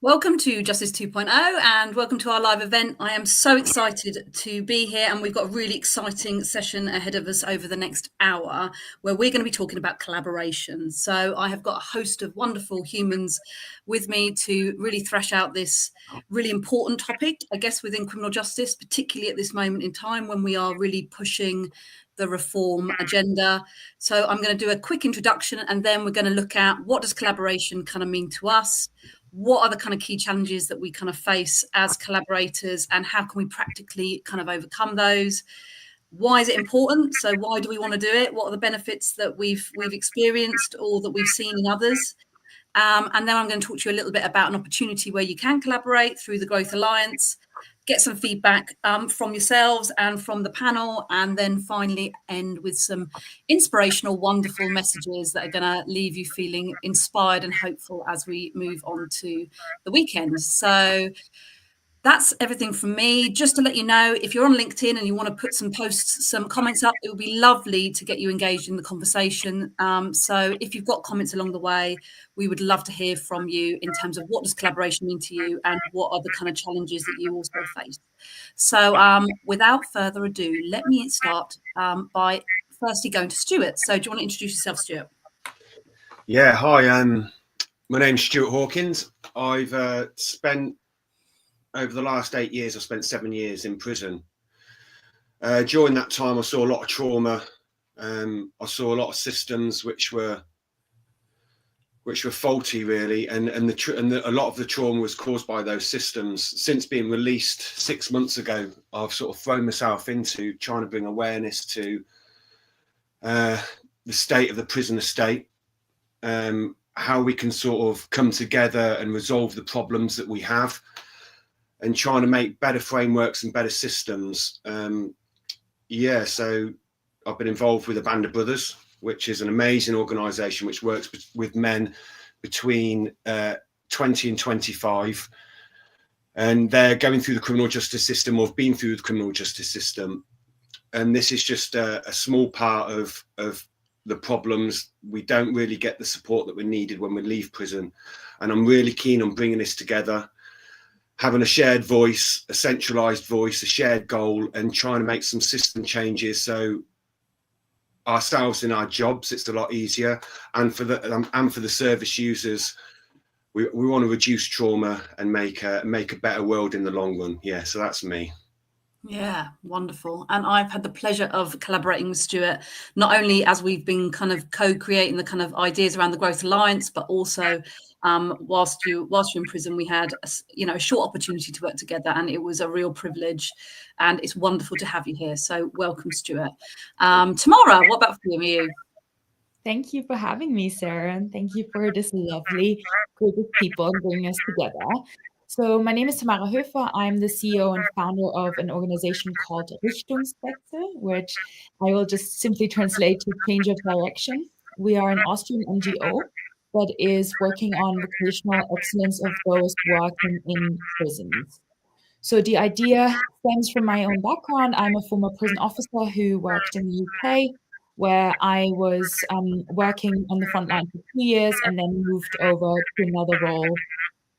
Welcome to Justice 2.0 and welcome to our live event. I am so excited to be here, and we've got a really exciting session ahead of us over the next hour where we're going to be talking about collaboration. So I have got a host of wonderful humans with me to really thrash out this really important topic, I guess, within criminal justice, particularly at this moment in time when we are really pushing the reform agenda. So I'm going to do a quick introduction, and then we're going to look at what does collaboration kind of mean to us. What are the kind of key challenges that we kind of face as collaborators, and how can we practically kind of overcome those? Why is it important? So why do we want to do it? What are the benefits that we've experienced or that we've seen in others? And then I'm going to talk to you a little bit about an opportunity where you can collaborate through the Growth Alliance, get some feedback from yourselves and from the panel, and then finally end with some inspirational, wonderful messages that are going to leave you feeling inspired and hopeful as we move on to the weekend. So that's everything from me. Just to let you know, if you're on LinkedIn and you want to put some posts, some comments up, it would be lovely to get you engaged in the conversation. So if you've got comments along the way, we would love to hear from you in terms of what does collaboration mean to you and what are the kind of challenges that you also face. So without further ado, let me start by firstly going to Stuart. So do you want to introduce yourself, Stuart? Yeah, hi. My name's Stuart Hawkins. I've spent over the last 8 years, I've spent 7 years in prison. During that time, I saw a lot of trauma. I saw a lot of systems which were faulty, really, and a lot of the trauma was caused by those systems. Since being released 6 months ago, I've sort of thrown myself into trying to bring awareness to the state of the prison estate. How we can sort of come together and resolve the problems that we have, and trying to make better frameworks and better systems. So I've been involved with the Band of Brothers, which is an amazing organisation which works with men between 20 and 25, and they're going through the criminal justice system or have been through the criminal justice system. And this is just a small part of the problems. We don't really get the support that we needed when we leave prison. And I'm really keen on bringing this together, having a shared voice, a centralised voice, a shared goal, and trying to make some system changes so ourselves in our jobs it's a lot easier, and for the service users, we want to reduce trauma and make a better world in the long run. Yeah, so that's me. Yeah, wonderful. And I've had the pleasure of collaborating with Stuart, not only as we've been kind of co-creating the kind of ideas around the Growth Alliance, but also whilst you're in prison, we had a short opportunity to work together, and it was a real privilege. And it's wonderful to have you here. So welcome, Stuart. Tamara, what about for you? Thank you for having me, Sarah, and thank you for this lovely group of people and bringing us together. So my name is Tamara Höfer. I'm the CEO and founder of an organization called Richtungswechsel, which I will just simply translate to change of direction. We are an Austrian NGO that is working on vocational excellence of those working in prisons. So the idea stems from my own background. I'm a former prison officer who worked in the UK, where I was working on the front line for 2 years and then moved over to another role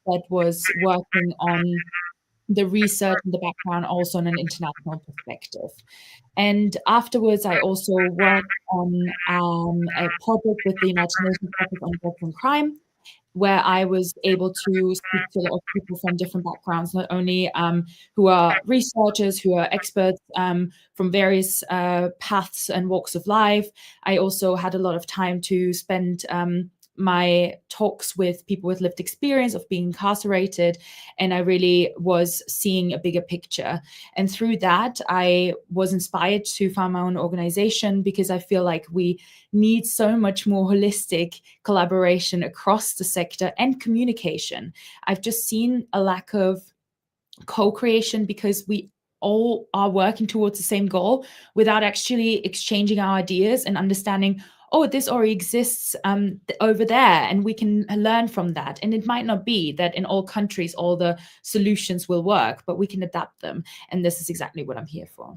that was working on the research and the background also on an international perspective. And afterwards, I also worked on a project with the United Nations Office on Drugs and Crime, where I was able to speak to a lot of people from different backgrounds, not only who are researchers, who are experts from various paths and walks of life. I also had a lot of time to spend my talks with people with lived experience of being incarcerated, and I really was seeing a bigger picture. And through that, I was inspired to found my own organization, because I feel like we need so much more holistic collaboration across the sector and communication. I've just seen a lack of co-creation because we all are working towards the same goal without actually exchanging our ideas and understanding, oh, this already exists over there, and we can learn from that. And it might not be that in all countries all the solutions will work, but we can adapt them. And this is exactly what I'm here for.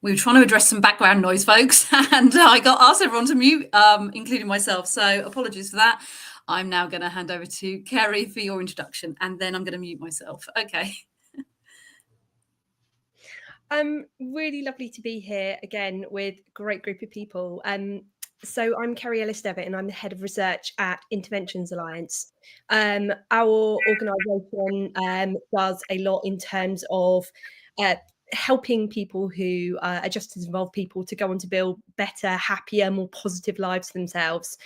We were trying to address some background noise, folks, and I got asked everyone to mute, including myself. So apologies for that. I'm now going to hand over to Kerry for your introduction, and then I'm going to mute myself. Okay. Really lovely to be here again with a great group of people. So I'm Kerry Ellis-Devitt and I'm the Head of Research at Interventions Alliance. Our organisation does a lot in terms of helping people who are justice involved people to go on to build better, happier, more positive lives for themselves.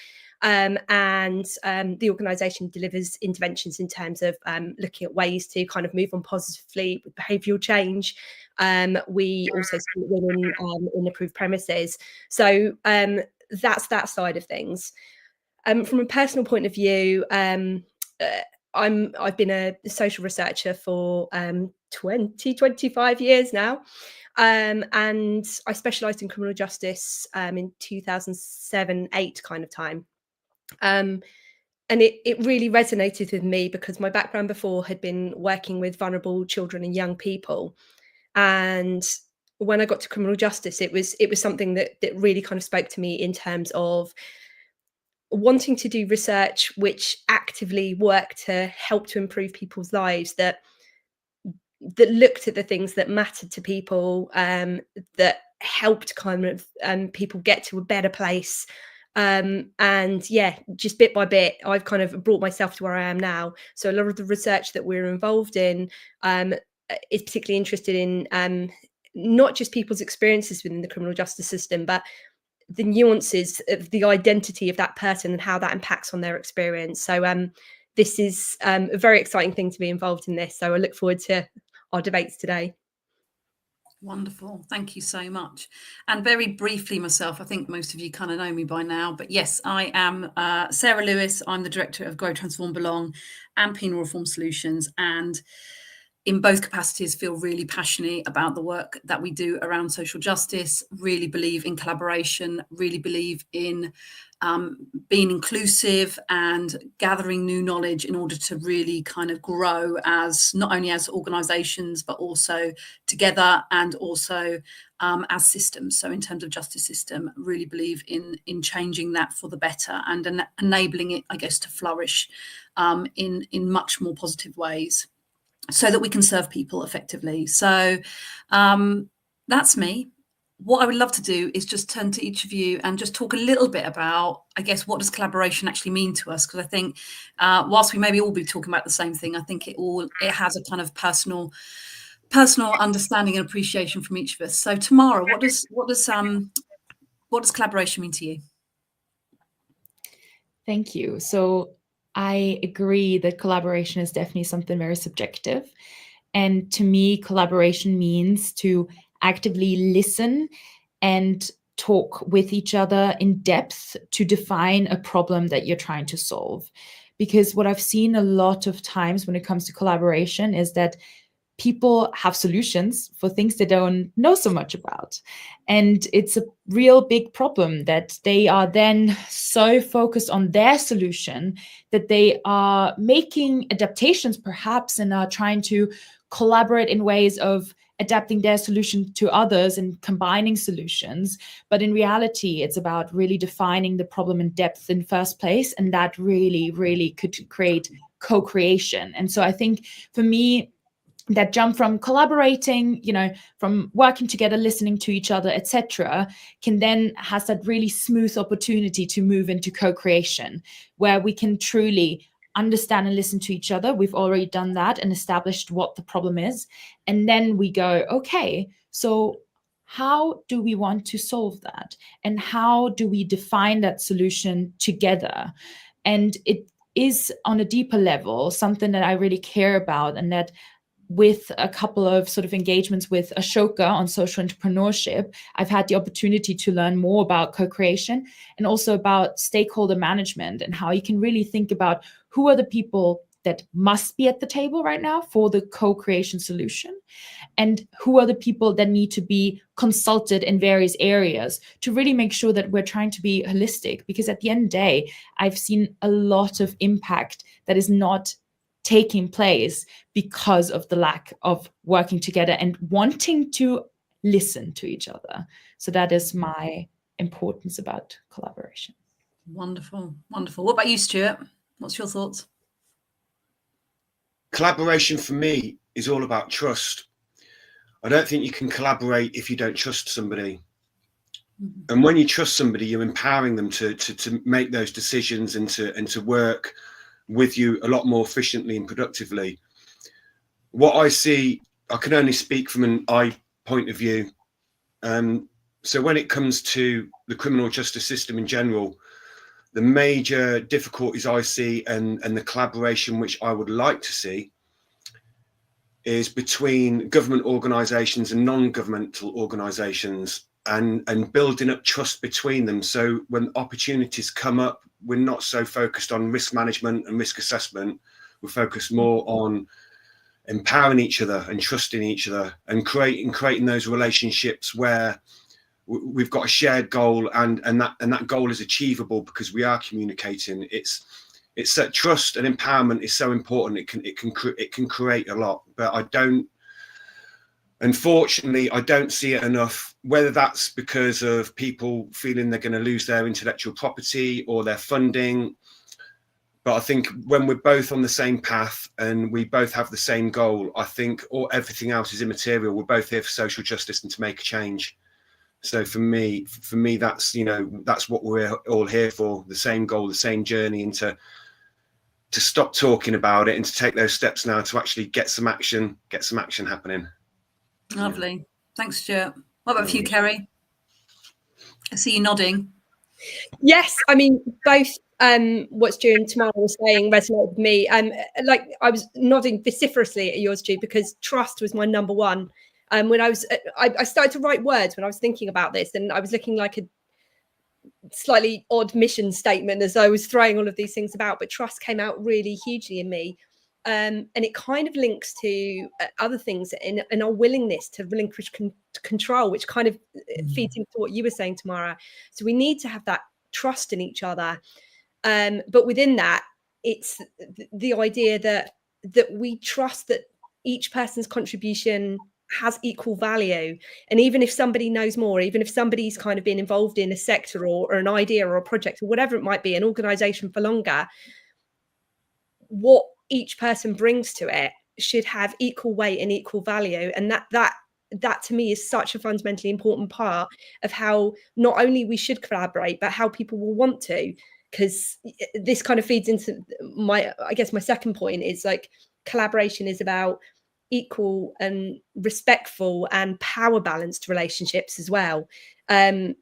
And the organisation delivers interventions in terms of looking at ways to kind of move on positively with behavioural change. We also see women in approved premises. So that's that side of things. From a personal point of view, I've been a social researcher for 25 years now. And I specialised in criminal justice in 2007-8 kind of time. And it really resonated with me because my background before had been working with vulnerable children and young people. And when I got to criminal justice, it was something that really kind of spoke to me in terms of wanting to do research which actively worked to help to improve people's lives, that looked at the things that mattered to people, that helped kind of people get to a better place. And yeah, just bit by bit, I've kind of brought myself to where I am now. So a lot of the research that we're involved in is particularly interested in not just people's experiences within the criminal justice system, but the nuances of the identity of that person and how that impacts on their experience. So this is a very exciting thing to be involved in this. So I look forward to our debates today. Wonderful. Thank you so much. And very briefly myself, I think most of you kind of know me by now, but yes, I am Sarah Lewis. I'm the Director of Grow, Transform, Belong and Penal Reform Solutions. And in both capacities, feel really passionate about the work that we do around social justice, really believe in collaboration, really believe in being inclusive and gathering new knowledge in order to really kind of grow as not only as organisations, but also together and also as systems. So in terms of justice system, really believe in changing that for the better and enabling it, I guess, to flourish in much more positive ways, so that we can serve people effectively. So that's me. What I would love to do is just turn to each of you and just talk a little bit about, I guess, what does collaboration actually mean to us? Because I think whilst we maybe all be talking about the same thing, I think it has a kind of personal understanding and appreciation from each of us. So Tamara, what does collaboration mean to you? Thank you. So I agree that collaboration is definitely something very subjective. And to me, collaboration means to actively listen and talk with each other in depth to define a problem that you're trying to solve. Because what I've seen a lot of times when it comes to collaboration is that people have solutions for things they don't know so much about. And it's a real big problem that they are then so focused on their solution that they are making adaptations perhaps and are trying to collaborate in ways of adapting their solution to others and combining solutions. But in reality, it's about really defining the problem in depth in the first place. And that really, really could create co-creation. And so I think for me, that jump from collaborating, from working together, listening to each other, etc., can then has that really smooth opportunity to move into co-creation, where we can truly understand and listen to each other. We've already done that and established what the problem is. And then we go, okay, so how do we want to solve that? And how do we define that solution together? And it is on a deeper level, something that I really care about, and that with a couple of sort of engagements with Ashoka on social entrepreneurship, I've had the opportunity to learn more about co-creation and also about stakeholder management and how you can really think about who are the people that must be at the table right now for the co-creation solution, and who are the people that need to be consulted in various areas to really make sure that we're trying to be holistic. Because at the end of the day, I've seen a lot of impact that is not taking place because of the lack of working together and wanting to listen to each other. So that is my importance about collaboration. Wonderful, wonderful. What about you, Stuart? What's your thoughts? Collaboration for me is all about trust. I don't think you can collaborate if you don't trust somebody. And when you trust somebody, you're empowering them to make those decisions and to work with you a lot more efficiently and productively. What I see, I can only speak from an I point of view. So when it comes to the criminal justice system in general, the major difficulties I see and the collaboration which I would like to see is between government organisations and non-governmental organisations, and building up trust between them. So when opportunities come up, we're not so focused on risk management and risk assessment. We're focused more on empowering each other and trusting each other and creating those relationships where we've got a shared goal, and that goal is achievable because we are communicating. It's that trust and empowerment is so important. It can create a lot, but unfortunately, I don't see it enough, whether that's because of people feeling they're going to lose their intellectual property or their funding. But I think when we're both on the same path and we both have the same goal, I think everything else is immaterial. We're both here for social justice and to make a change. So for me, that's, that's what we're all here for, the same goal, the same journey, and to stop talking about it and to take those steps now to actually get some action happening. Lovely. Yeah. Thanks, Stuart. What about for you, Kerry? I see you nodding. Yes, I mean, both what Stu and Tamara were saying resonated with me. Like I was nodding vociferously at yours, Stu, because trust was my number one. When I started to write words when I was thinking about this, and I was looking like a slightly odd mission statement as I was throwing all of these things about, but trust came out really hugely in me. And it kind of links to other things in our willingness to relinquish control, which kind of feeds into what you were saying, Tamara. So we need to have that trust in each other. But within that, it's the idea that we trust that each person's contribution has equal value. And even if somebody knows more, even if somebody's kind of been involved in a sector or an idea or a project or whatever it might be, an organization for longer, what each person brings to it should have equal weight and equal value. And that to me is such a fundamentally important part of how not only we should collaborate, but how people will want to, because this kind of feeds into my second point is like collaboration is about equal and respectful and power balanced relationships as well. And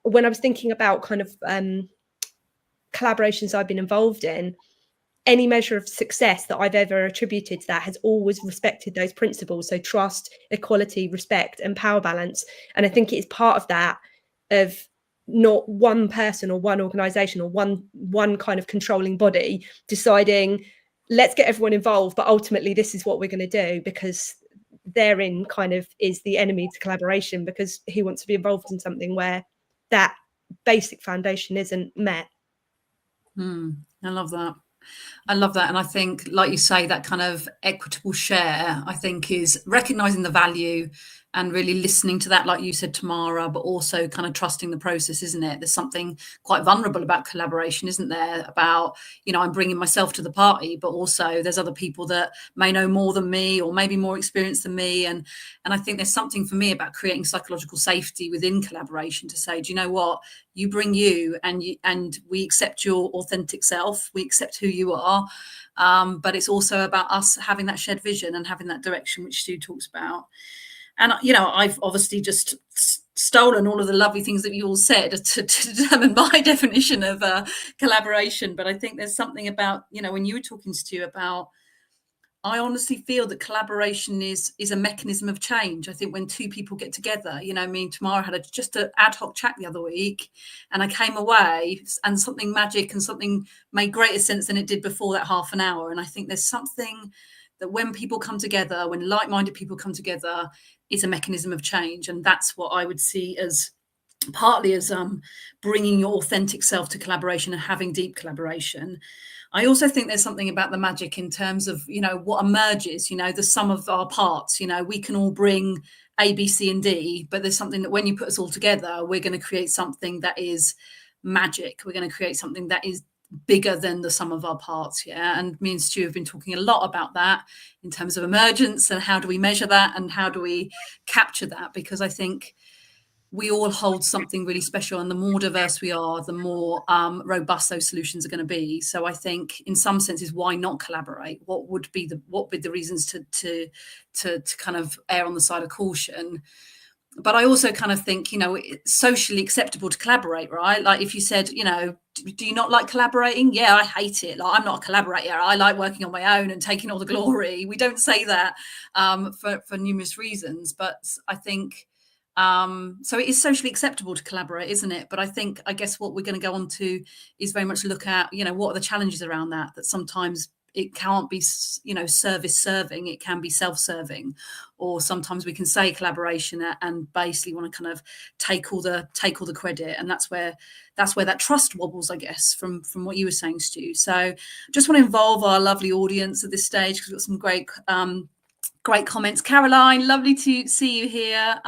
when I was thinking about kind of collaborations I've been involved in, any measure of success that I've ever attributed to that has always respected those principles. So trust, equality, respect, and power balance. And I think it's part of that, of not one person or one organization or one kind of controlling body deciding, let's get everyone involved, but ultimately this is what we're going to do, because therein kind of is the enemy to collaboration, because who wants to be involved in something where that basic foundation isn't met? I love that. And I think, like you say, that kind of equitable share, I think, is recognizing the value and really listening to that, like you said, Tamara, but also kind of trusting the process, isn't it? There's something quite vulnerable about collaboration, isn't there? About, I'm bringing myself to the party, but also there's other people that may know more than me or maybe more experienced than me. And I think there's something for me about creating psychological safety within collaboration to say, do you know what? You bring you, and we accept your authentic self. We accept who you are. But it's also about us having that shared vision and having that direction, which Stu talks about. And, I've obviously just stolen all of the lovely things that you all said to determine my definition of collaboration. But I think there's something about, when you were talking, Stu, about, I honestly feel that collaboration is a mechanism of change. I think when two people get together, me and Tamara had just an ad hoc chat the other week, and I came away and something magic and something made greater sense than it did before that half an hour. And I think there's something that when people come together, when like-minded people come together, is a mechanism of change. And that's what I would see as partly as bringing your authentic self to collaboration and having deep collaboration. I also think there's something about the magic in terms of, what emerges, the sum of our parts. We can all bring A, B, C, and D, but there's something that when you put us all together, we're going to create something that is magic. We're going to create something that is bigger than the sum of our parts. Yeah. And me and Stu have been talking a lot about that in terms of emergence and how do we measure that and how do we capture that? Because I think we all hold something really special, and the more diverse we are, the more robust those solutions are going to be. So I think, in some senses, why not collaborate? What would be the reasons to kind of err on the side of caution? But I also kind of think, it's socially acceptable to collaborate, right? Like if you said, do you not like collaborating? Yeah, I hate it. Like I'm not a collaborator. I like working on my own and taking all the glory. We don't say that for numerous reasons, but I think. So it is socially acceptable to collaborate, isn't it? But I guess what we're going to go on to is very much look at, what are the challenges around that sometimes it can't be, service serving, it can be self-serving, or sometimes we can say collaboration and basically want to kind of take all the credit. And that's where that trust wobbles, I guess, from what you were saying, Stu. So just want to involve our lovely audience at this stage, because we've got some great comments. Caroline, lovely to see you here.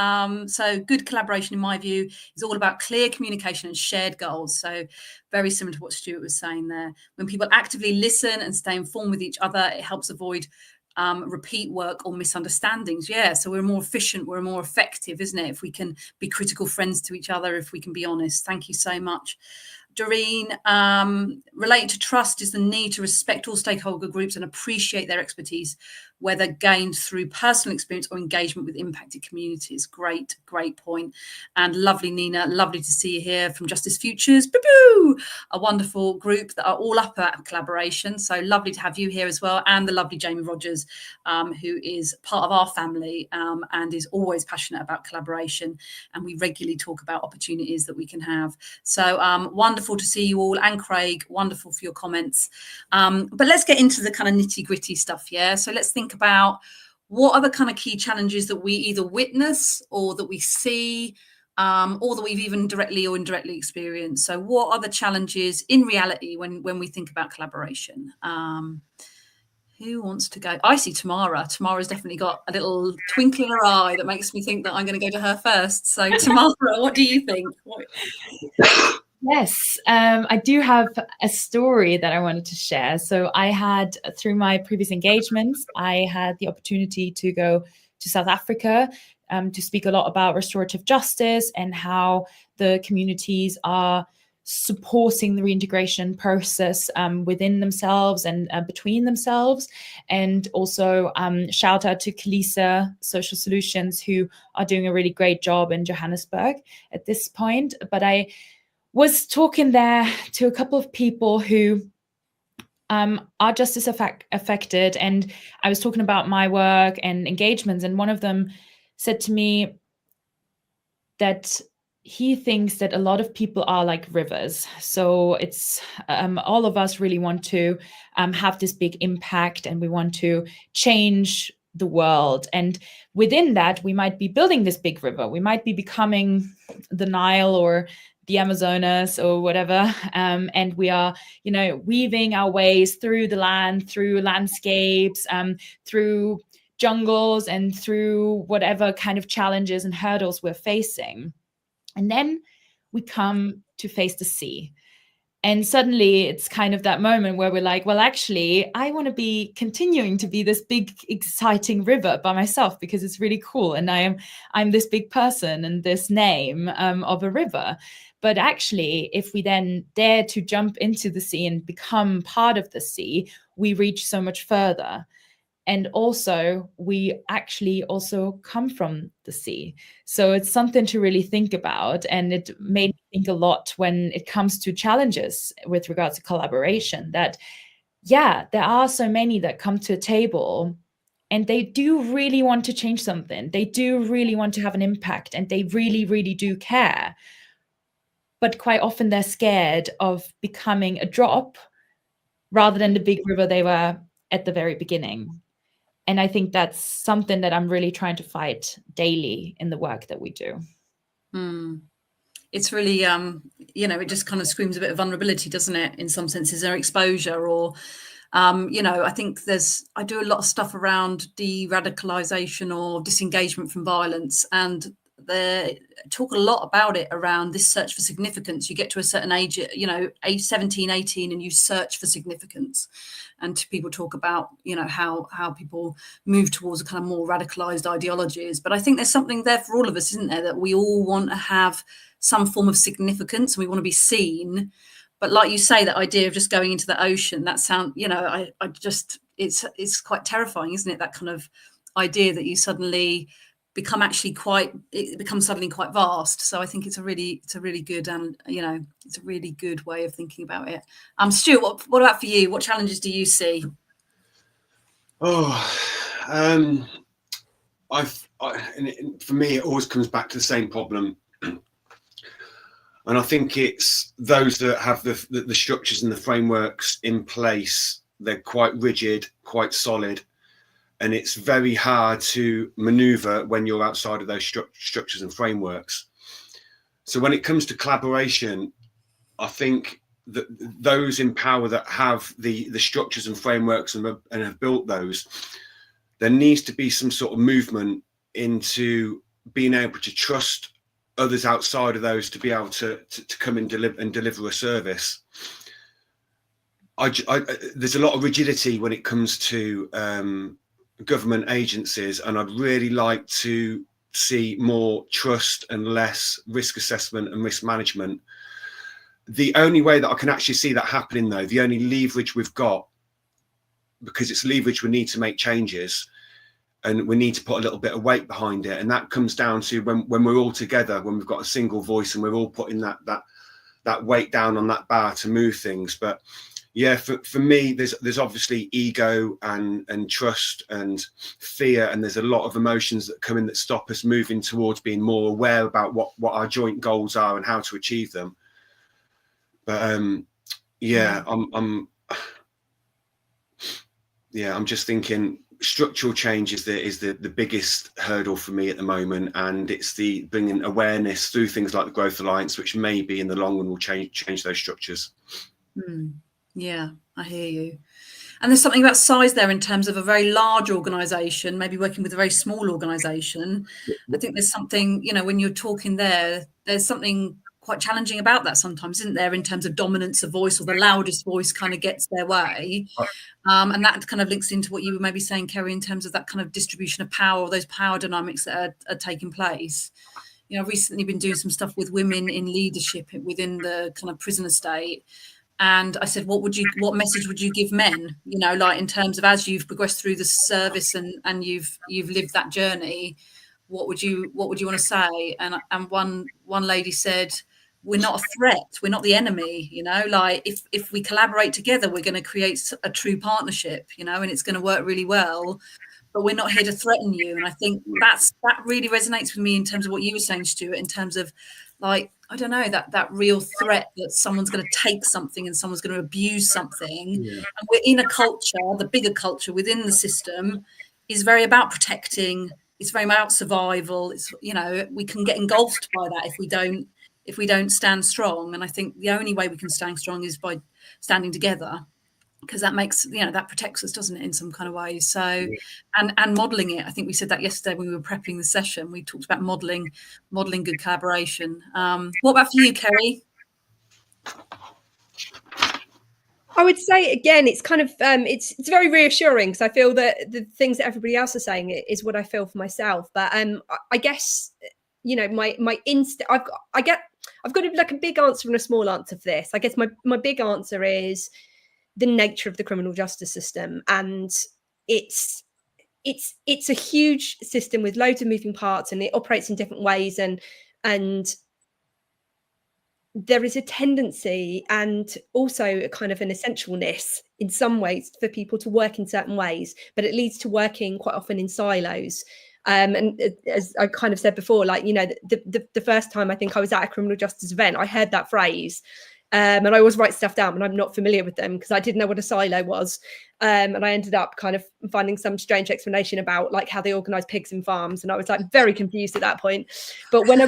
So good collaboration, in my view, is all about clear communication and shared goals. So very similar to what Stuart was saying there. When people actively listen and stay informed with each other, it helps avoid repeat work or misunderstandings. Yeah, so we're more efficient, we're more effective, isn't it? If we can be critical friends to each other, if we can be honest. Thank you so much. Doreen, related to trust is the need to respect all stakeholder groups and appreciate their expertise, whether gained through personal experience or engagement with impacted communities. Great point. And lovely Nina, lovely to see you here from Justice Futures, a wonderful group that are all up at collaboration. So lovely to have you here as well. And the lovely Jamie Rogers, who is part of our family and is always passionate about collaboration. And we regularly talk about opportunities that we can have. So wonderful to see you all. And Craig, wonderful for your comments. But let's get into the kind of nitty gritty stuff. Yeah. So let's think about what are the kind of key challenges that we either witness or that we see or that we've even directly or indirectly experienced. So what are the challenges in reality when we think about collaboration? Who wants to go? I see Tamara. Tamara's definitely got a little twinkle in her eye that makes me think that I'm going to go to her first. So Tamara, what do you think? Yes, I do have a story that I wanted to share. So I had, through my previous engagements, I had the opportunity to go to South Africa to speak a lot about restorative justice and how the communities are supporting the reintegration process within themselves and between themselves. And also shout out to Kalisa Social Solutions, who are doing a really great job in Johannesburg at this point. But I was talking there to a couple of people who are justice affected, and I was talking about my work and engagements, and one of them said to me that he thinks that a lot of people are like rivers. So it's all of us really want to have this big impact, and we want to change the world. And within that, we might be building this big river. We might be becoming the Nile or the Amazonas or whatever. And we are, weaving our ways through the land, through landscapes, through jungles, and through whatever kind of challenges and hurdles we're facing. And then we come to face the sea. And suddenly it's kind of that moment where we're like, well, actually, I want to be continuing to be this big, exciting river by myself because it's really cool. And I'm this big person and this name of a river. But actually, if we then dare to jump into the sea and become part of the sea, we reach so much further. And also, we actually also come from the sea. So it's something to really think about. And it made me think a lot when it comes to challenges with regards to collaboration, that, yeah, there are so many that come to a table and they do really want to change something. They do really want to have an impact, and they really, really do care. But quite often they're scared of becoming a drop rather than the big river they were at the very beginning. And I think that's something that I'm really trying to fight daily in the work that we do. It's really, it just kind of screams a bit of vulnerability, doesn't it? In some senses, or exposure, or I think I do a lot of stuff around de-radicalisation or disengagement from violence, and they talk a lot about it around this search for significance. You get to a certain age, age 17, 18, and you search for significance. And people talk about, how people move towards a kind of more radicalized ideologies. But I think there's something there for all of us, isn't there, that we all want to have some form of significance and we want to be seen. But like you say, that idea of just going into the ocean, that sound, it's quite terrifying, isn't it? That kind of idea that you suddenly it becomes suddenly quite vast. So I think it's a really good, and it's a really good way of thinking about it. Stuart, what about for you? What challenges do you see? For me, it always comes back to the same problem. And I think it's those that have the structures and the frameworks in place. They're quite rigid, quite solid. And it's very hard to maneuver when you're outside of those structures and frameworks. So when it comes to collaboration, I think that those in power that have the structures and frameworks and have built those, there needs to be some sort of movement into being able to trust others outside of those to be able to come and deliver a service. There's a lot of rigidity when it comes to government agencies, and I'd really like to see more trust and less risk assessment and risk management. The only way that I can actually see that happening, though, the only leverage we've got, because it's leverage, we need to make changes and we need to put a little bit of weight behind it, and that comes down to when we're all together, when we've got a single voice and we're all putting that weight down on that bar to move things. But yeah, for me, there's obviously ego and trust and fear, and there's a lot of emotions that come in that stop us moving towards being more aware about what our joint goals are and how to achieve them. But I'm just thinking structural change is the biggest hurdle for me at the moment, and it's the bringing awareness through things like the Growth Alliance, which maybe in the long run will change those structures. Yeah, I hear you. And there's something about size there in terms of a very large organisation, maybe working with a very small organisation. I think there's something, when you're talking there's something quite challenging about that sometimes, isn't there, in terms of dominance of voice, or the loudest voice kind of gets their way. And that kind of links into what you were maybe saying, Kerry, in terms of that kind of distribution of power, or those power dynamics that are taking place. I've recently been doing some stuff with women in leadership within the kind of prison estate. And I said, what message would you give men, like in terms of, as you've progressed through the service and you've lived that journey, what would you want to say? And one lady said, we're not a threat, we're not the enemy, like if we collaborate together, we're going to create a true partnership, and it's going to work really well, but we're not here to threaten you. And I think that really resonates with me in terms of what you were saying, Stuart, in terms of, like, I don't know, that real threat that someone's going to take something and someone's going to abuse something. Yeah. And we're in a culture, the bigger culture within the system is very about protecting. It's very about survival. It's, we can get engulfed by that if we don't stand strong. And I think the only way we can stand strong is by standing together, because that makes, that protects us, doesn't it, in some kind of way. So, and modelling it. I think we said that yesterday when we were prepping the session. We talked about modelling good collaboration. What about for you, Kerry? I would say, again, it's kind of it's very reassuring, because I feel that the things that everybody else is saying is what I feel for myself. But I guess, my instinct, I've got a big answer and a small answer for this. I guess my big answer is the nature of the criminal justice system, and it's a huge system with loads of moving parts, and it operates in different ways, and there is a tendency and also a kind of an essentialness in some ways for people to work in certain ways, but it leads to working quite often in silos. And as I kind of said before, like, the first time I think I was at a criminal justice event, I heard that phrase. And I always write stuff down when I'm not familiar with them, because I didn't know what a silo was. And I ended up kind of finding some strange explanation about like how they organize pigs in farms. And I was like very confused at that point. But when I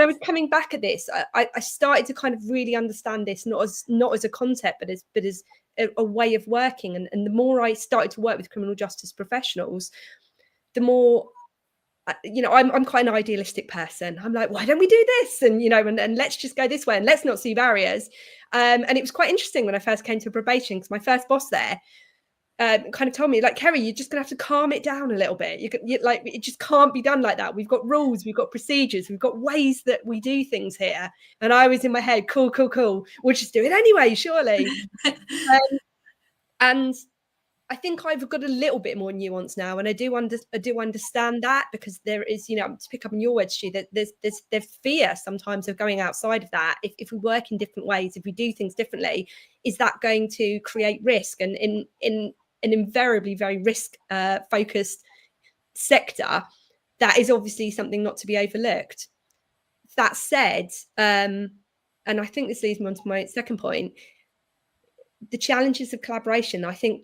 was coming back at this, I started to kind of really understand this, not as a concept, but as a way of working. And the more I started to work with criminal justice professionals, the more, I'm quite an idealistic person. I'm like, why don't we do this? And, and let's just go this way and let's not see barriers. And it was quite interesting when I first came to probation, because my first boss there kind of told me, like, Kerry, you're just gonna have to calm it down a little bit. Like, it just can't be done like that. We've got rules, we've got procedures, we've got ways that we do things here. And I was in my head, cool, we'll just do it anyway, surely. And I think I've got a little bit more nuance now, and I do understand that, because there is, to pick up on your words, Stu, that there's fear sometimes of going outside of that. If we work in different ways, if we do things differently, is that going to create risk? And in an invariably very risk focused sector, that is obviously something not to be overlooked. That said, and I think this leads me on to my second point, the challenges of collaboration, I think,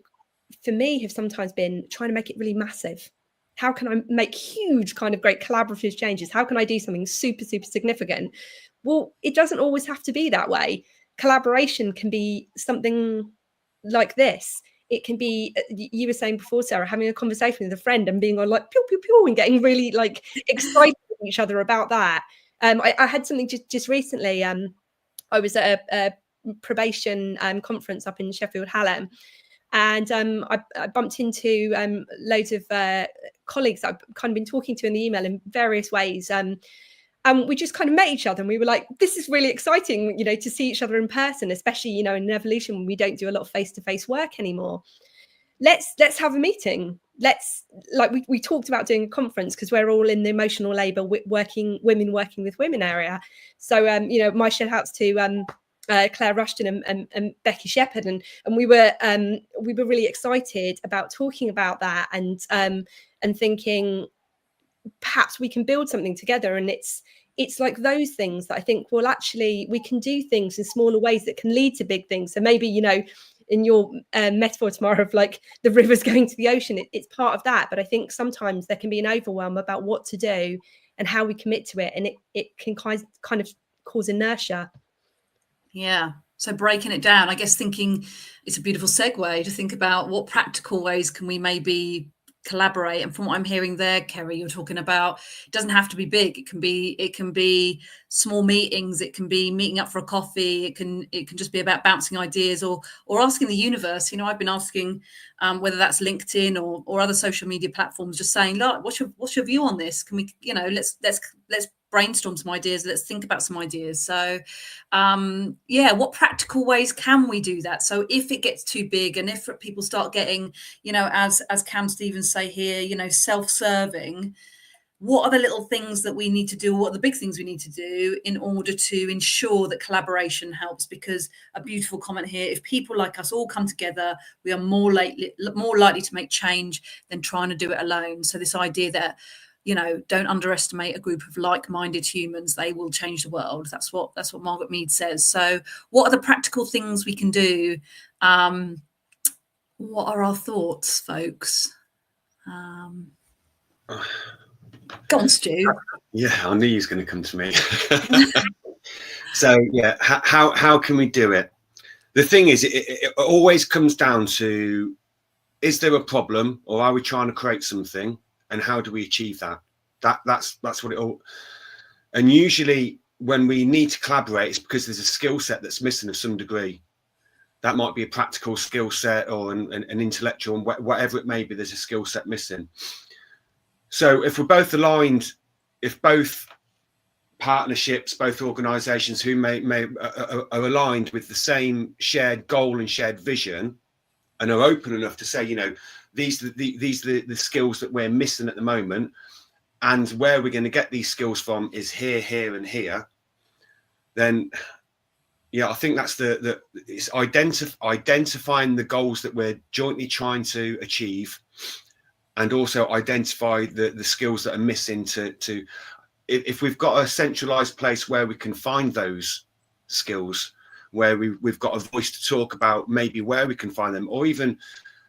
for me, have sometimes been trying to make it really massive. How can I make huge kind of great collaborative changes? How can I do something super, super significant? Well, it doesn't always have to be that way. Collaboration can be something like this. It can be, you were saying before, Sarah, having a conversation with a friend and being on like pew, pew, pew, and getting really like excited with each other about that. I had something just recently. I was at a probation conference up in Sheffield Hallam. And I bumped into loads of colleagues that I've kind of been talking to in the email in various ways. And we just kind of met each other, and we were like, this is really exciting, to see each other in person, especially, in Evolution, when we don't do a lot of face-to-face work anymore. Let's have a meeting. We talked about doing a conference, because we're all in the emotional labour women working with women area. So, my shout outs to Claire Rushton and Becky Shepherd, and we were really excited about talking about that, and thinking perhaps we can build something together. And it's like those things that I think, well, actually we can do things in smaller ways that can lead to big things. So maybe, in your metaphor tomorrow of like the rivers going to the ocean, it's part of that. But I think sometimes there can be an overwhelm about what to do and how we commit to it, and it can kind of cause inertia. Yeah. So breaking it down, I guess thinking it's a beautiful segue to think about what practical ways can we maybe collaborate. And from what I'm hearing there, Kerry, you're talking about, it doesn't have to be big. It can be small meetings. It can be meeting up for a coffee. It can just be about bouncing ideas or asking the universe. I've been asking whether that's LinkedIn or other social media platforms, just saying, look, what's your view on this? Can we, let's brainstorm some ideas. Let's think about some ideas. So, what practical ways can we do that? So if it gets too big, and if people start getting, as Cam Stevens say here, self-serving, what are the little things that we need to do? What are the big things we need to do in order to ensure that collaboration helps? Because a beautiful comment here, if people like us all come together, we are more likely to make change than trying to do it alone. So this idea that, don't underestimate a group of like-minded humans. They will change the world. That's what Margaret Mead says. So what are the practical things we can do? What are our thoughts, folks? Go on, Stu. Yeah, I knew he was going to come to me. So yeah, how can we do it? The thing is, it always comes down to, is there a problem, or are we trying to create something? And how do we achieve that? That's what it all. And usually when we need to collaborate, it's because there's a skill set that's missing of some degree. That might be a practical skill set or an intellectual, and whatever it may be, there's a skill set missing. So if we're both aligned, if both partnerships, both organizations who are aligned with the same shared goal and shared vision, and are open enough to say, these are the skills that we're missing at the moment, and where we're going to get these skills from is here, and here, then I think that's it's identifying the goals that we're jointly trying to achieve, and also identify the skills that are missing to if we've got a centralized place where we can find those skills, where we've got a voice to talk about maybe where we can find them, or even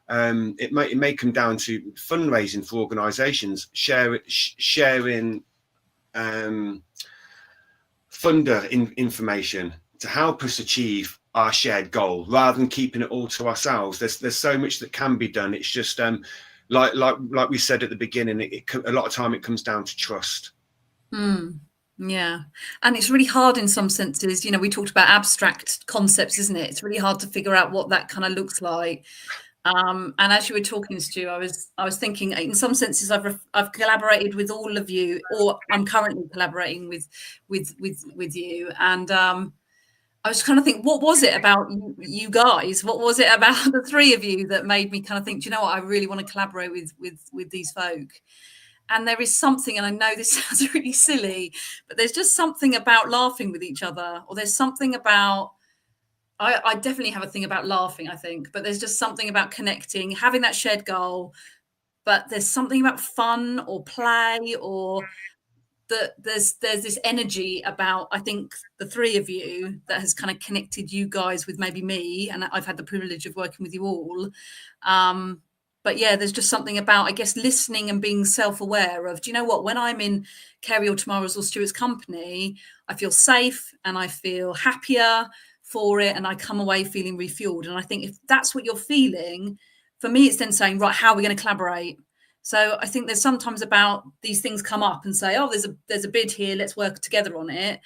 it may come down to fundraising for organizations, sharing funder information to help us achieve our shared goal, rather than keeping it all to ourselves. There's so much that can be done. It's just like we said at the beginning, a lot of time it comes down to trust. Yeah. And it's really hard in some senses. We talked about abstract concepts, isn't it? It's really hard to figure out what that kind of looks like. And as you were talking, Stu, I was thinking, in some senses, I've collaborated with all of you, or I'm currently collaborating with you. And I was kind of think, what was it about you guys? What was it about the three of you that made me kind of think, do you know what? I really want to collaborate with these folk. And there is something, and I know this sounds really silly, but there's just something about laughing with each other, or there's something about, I definitely have a thing about laughing, I think, but there's just something about connecting, having that shared goal, but there's something about fun or play, or that there's this energy about, I think, the three of you that has kind of connected you guys with maybe me, and I've had the privilege of working with you all. But yeah, there's just something about, I guess, listening and being self-aware of, do you know what, when I'm in Kerry or Tamara's or Stuart's company, I feel safe and I feel happier for it, and I come away feeling refueled. And I think if that's what you're feeling, for me, it's then saying, right, how are we going to collaborate? So I think there's sometimes about these things come up and say, oh, there's a bid here, let's work together on it.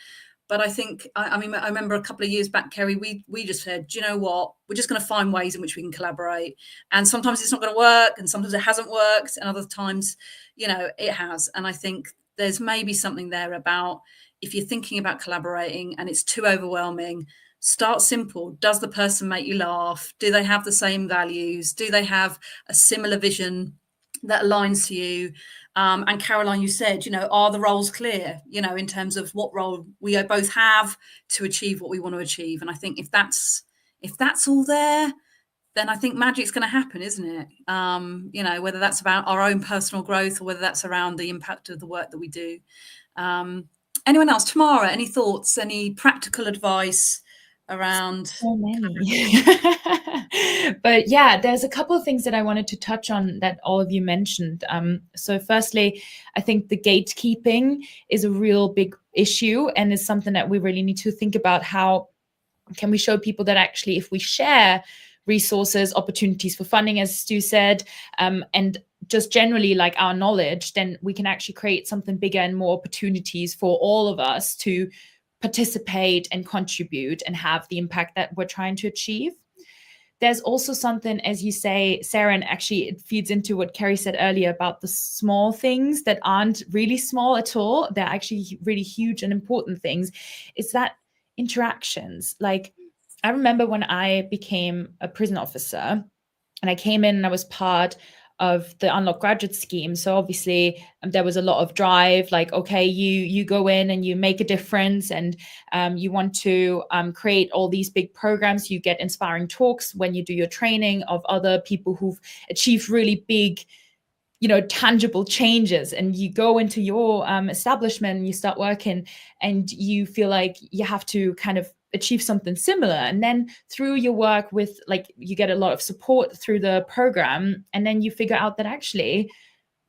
But I think, I mean, I remember a couple of years back, Kerry, we just said, do you know what? We're just going to find ways in which we can collaborate. And sometimes it's not going to work, and sometimes it hasn't worked, and other times, it has. And I think there's maybe something there about, if you're thinking about collaborating and it's too overwhelming, start simple. Does the person make you laugh? Do they have the same values? Do they have a similar vision that aligns to you? And Caroline, you said, are the roles clear, in terms of what role we both have to achieve what we want to achieve? And I think if that's all there, then I think magic's going to happen, isn't it? Whether that's about our own personal growth or whether that's around the impact of the work that we do. Anyone else? Tamara, any thoughts, any practical advice around? So many. But yeah, there's a couple of things that I wanted to touch on that all of you mentioned. So firstly, I think the gatekeeping is a real big issue, and is something that we really need to think about. How can we show people that actually, if we share resources, opportunities for funding, as Stu said, and just generally like our knowledge, then we can actually create something bigger and more opportunities for all of us to participate and contribute and have the impact that we're trying to achieve. There's also something, as you say, Sarah, and actually it feeds into what Kerry said earlier about the small things that aren't really small at all. They're actually really huge and important things. It's that interactions. Like, I remember when I became a prison officer and I came in and I was part of the Unlock Graduate Scheme. So obviously there was a lot of drive, like, okay, you go in and you make a difference, and you want to create all these big programs. You get inspiring talks when you do your training of other people who've achieved really big, tangible changes, and you go into your establishment and you start working and you feel like you have to kind of achieve something similar. And then through your work with, like, you get a lot of support through the program, and then you figure out that actually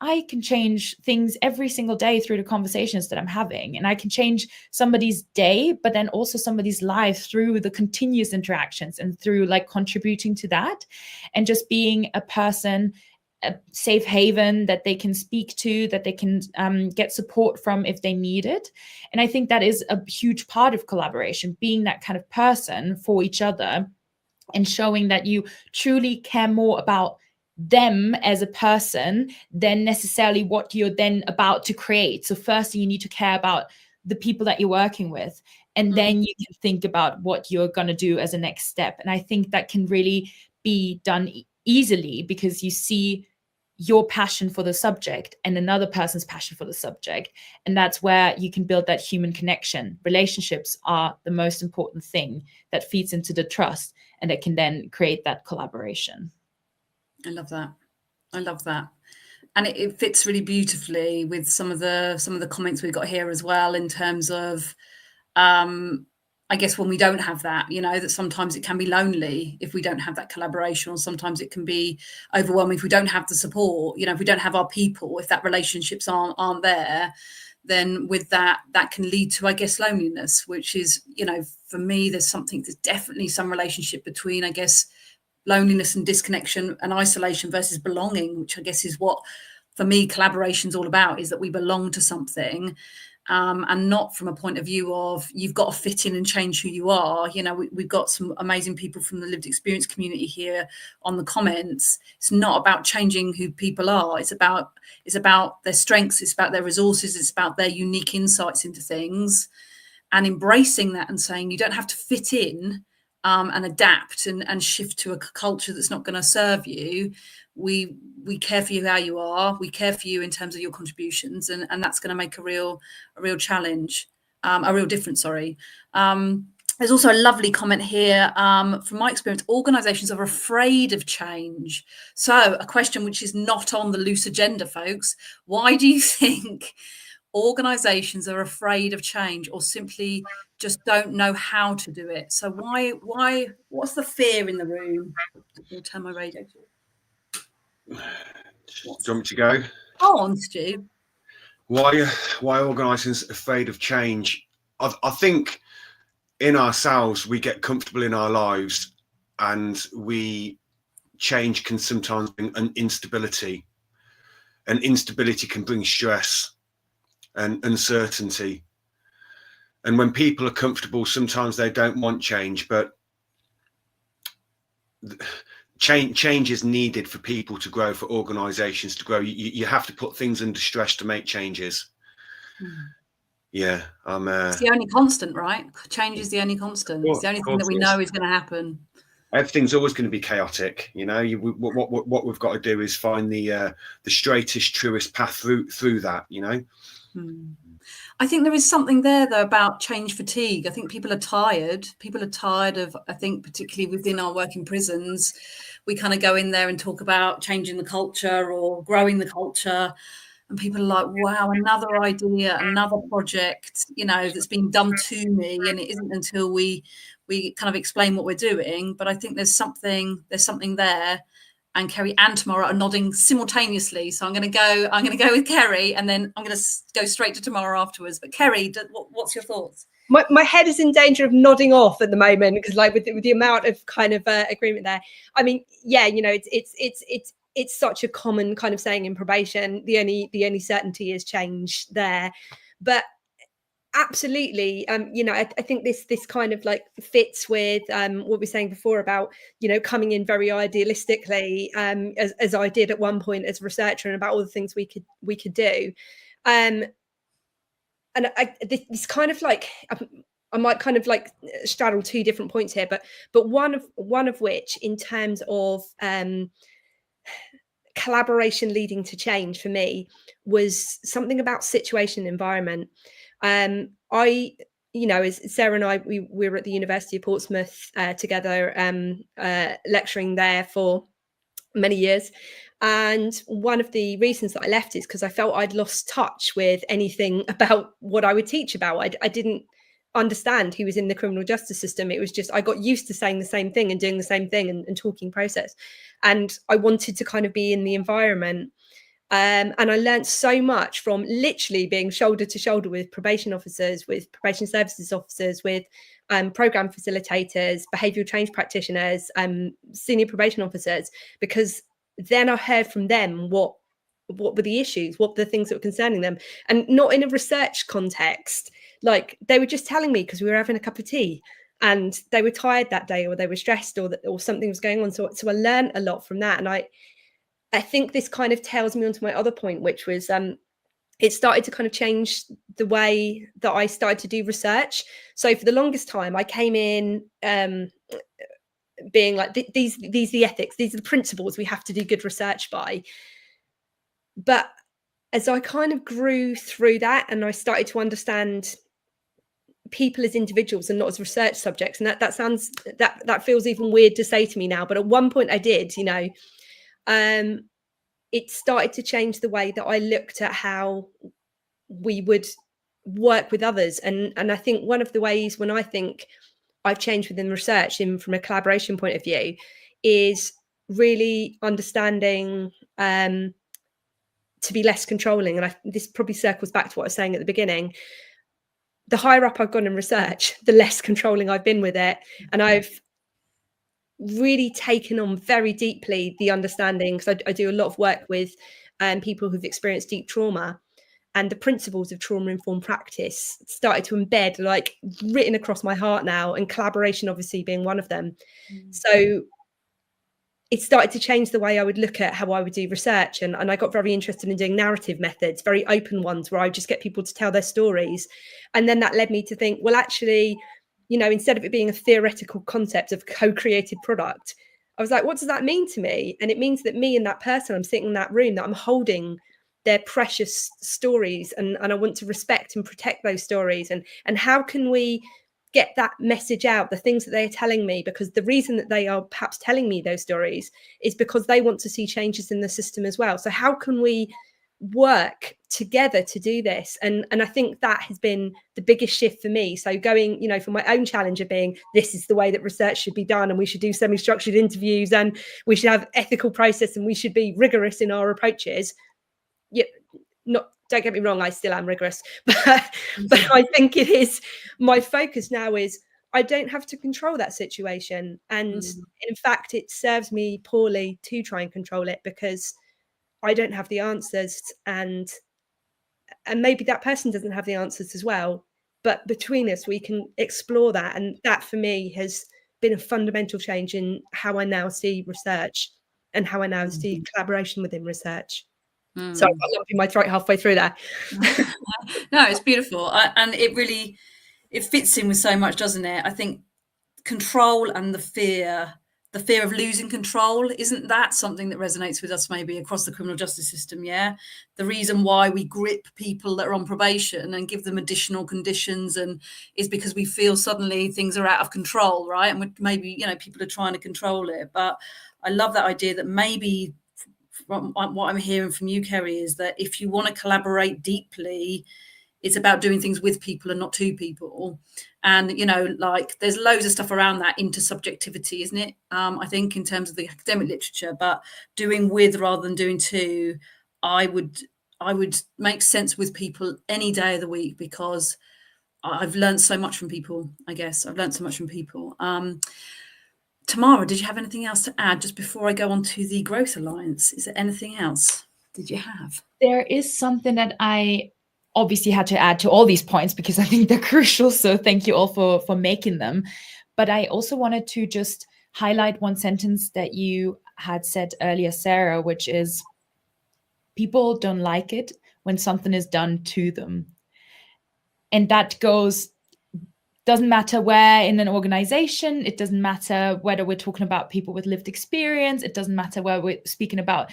I can change things every single day through the conversations that I'm having, and I can change somebody's day, but then also somebody's life through the continuous interactions and through like contributing to that, and just being a person, a safe haven that they can speak to, that they can get support from if they need it. And I think that is a huge part of collaboration, being that kind of person for each other and showing that you truly care more about them as a person than necessarily what you're then about to create. So firstly, you need to care about the people that you're working with, and then you can think about what you're going to do as a next step. And I think that can really be done easily because you see your passion for the subject and another person's passion for the subject. And that's where you can build that human connection. Relationships are the most important thing that feeds into the trust, and it can then create that collaboration. I love that. And it fits really beautifully with some of the comments we've got here as well, in terms of I guess when we don't have that, that sometimes it can be lonely if we don't have that collaboration, or sometimes it can be overwhelming if we don't have the support, if we don't have our people, if that relationships aren't there, then with that can lead to, I guess, loneliness, which is, for me, there's definitely some relationship between, I guess, loneliness and disconnection and isolation versus belonging, which I guess is what, for me, collaboration is all about, is that we belong to something. And not from a point of view of you've got to fit in and change who you are. We've got some amazing people from the lived experience community here on the comments. It's not about changing who people are. It's about their strengths. It's about their resources. It's about their unique insights into things, and embracing that and saying you don't have to fit in and adapt and shift to a culture that's not going to serve you. We care for you how you are. We care for you in terms of your contributions, and that's going to make a real challenge, a real difference. Sorry. There's also a lovely comment here. From my experience, organisations are afraid of change. So a question which is not on the loose agenda, folks. Why do you think organisations are afraid of change, or simply just don't know how to do it? So why what's the fear in the room? I'll turn my radio to. Do you want me to go? Go on, Stu. Why organisations afraid of change? I think in ourselves we get comfortable in our lives, and change can sometimes bring an instability, and instability can bring stress and uncertainty. And when people are comfortable, sometimes they don't want change, but change is needed for people to grow, for organizations to grow. You have to put things under stress to make changes. Yeah, it's the only constant, right? Change is the only constant. It's the only thing that we know is going to happen. Everything's always going to be chaotic, what we've got to do is find the straightest, truest path through that. I think there is something there, though, about change fatigue. I think people are tired. People are tired of, I think, particularly within our work in prisons, we kind of go in there and talk about changing the culture or growing the culture. And people are like, wow, another idea, another project, that's been done to me. And it isn't until we kind of explain what we're doing. But I think there's something there. And Kerry and Tamara are nodding simultaneously. So I'm going to go with Kerry, and then I'm going to go straight to Tamara afterwards. But Kerry, what's your thoughts? My head is in danger of nodding off at the moment, because with the amount of kind of agreement there. I mean, yeah, it's such a common kind of saying in probation. The only certainty is change there, but absolutely. I think this kind of fits with what we were saying before about coming in very idealistically, as I did at one point as a researcher, and about all the things we could do. And this kind of I might kind of straddle two different points here, but one of which, in terms of collaboration leading to change, for me, was something about situation and environment. As Sarah and I, we were at the University of Portsmouth together, lecturing there for many years. And one of the reasons that I left is because I felt I'd lost touch with anything about what I would teach about. I didn't understand who was in the criminal justice system. It was just, I got used to saying the same thing and doing the same thing and talking process. And I wanted to kind of be in the environment. And I learned so much from literally being shoulder to shoulder with probation officers, with probation services officers, with program facilitators, behavioural change practitioners, senior probation officers, because then I heard from them what were the issues, what were the things that were concerning them, and not in a research context. They were just telling me because we were having a cup of tea and they were tired that day, or they were stressed, or something was going on. So I learned a lot from that. And I think this kind of tails me onto my other point, which was it started to kind of change the way that I started to do research. So for the longest time, I came in being like, these are the ethics, these are the principles we have to do good research by. But as I kind of grew through that, and I started to understand people as individuals and not as research subjects, and that feels even weird to say to me now, but at one point I did, it started to change the way that I looked at how we would work with others. And I think one of the ways when I think I've changed within research in from a collaboration point of view is really understanding to be less controlling. And this probably circles back to what I was saying at the beginning. The higher up I've gone in research, the less controlling I've been with it. And I've really taken on very deeply the understanding, because I do a lot of work with people who've experienced deep trauma, and the principles of trauma-informed practice started to embed, like, written across my heart now, and collaboration obviously being one of them. So it started to change the way I would look at how I would do research. And I got very interested in doing narrative methods, very open ones, where I just get people to tell their stories. And then that led me to think, well, actually, you know, instead of it being a theoretical concept of co-created product, I was like, what does that mean to me? And it means that me and that person, I'm sitting in that room, that I'm holding their precious stories, and I want to respect and protect those stories. And how can we get that message out, the things that they're telling me, because the reason that they are perhaps telling me those stories is because they want to see changes in the system as well. So how can we work together to do this? And I think that has been the biggest shift for me. So going, you know, from my own challenge of being, this is the way that research should be done, and we should do semi-structured interviews, and we should have ethical process, and we should be rigorous in our approaches. Yeah, don't get me wrong, I still am rigorous, but I think it is, my focus now is I don't have to control that situation. And in fact, it serves me poorly to try and control it, because I don't have the answers, and maybe that person doesn't have the answers as well. But between us, we can explore that. And that for me has been a fundamental change in how I now see research and how I now see collaboration within research. So I got lump in my throat halfway through there. No, it's beautiful. And it fits in with so much, doesn't it? I think control and the fear of losing control, isn't that something that resonates with us maybe across the criminal justice system? Yeah. The reason why we grip people that are on probation and give them additional conditions and is because we feel suddenly things are out of control, right? And maybe, you know, people are trying to control it. But I love that idea that maybe what I'm hearing from you, Kerry, is that if you want to collaborate deeply, it's about doing things with people and not to people. And, you know, like there's loads of stuff around that intersubjectivity, isn't it? I think in terms of the academic literature, but doing with rather than doing to, I would make sense with people any day of the week, because I've learned so much from people. I guess I've learned so much from people. Tamara, did you have anything else to add just before I go on to the Growth Alliance? Is there anything else did you have? There is something that I obviously had to add to all these points, because I think they're crucial. So thank you all for making them. But I also wanted to just highlight one sentence that you had said earlier, Sarah, which is, people don't like it when something is done to them. And that doesn't matter where in an organization, it doesn't matter whether we're talking about people with lived experience, it doesn't matter where we're speaking about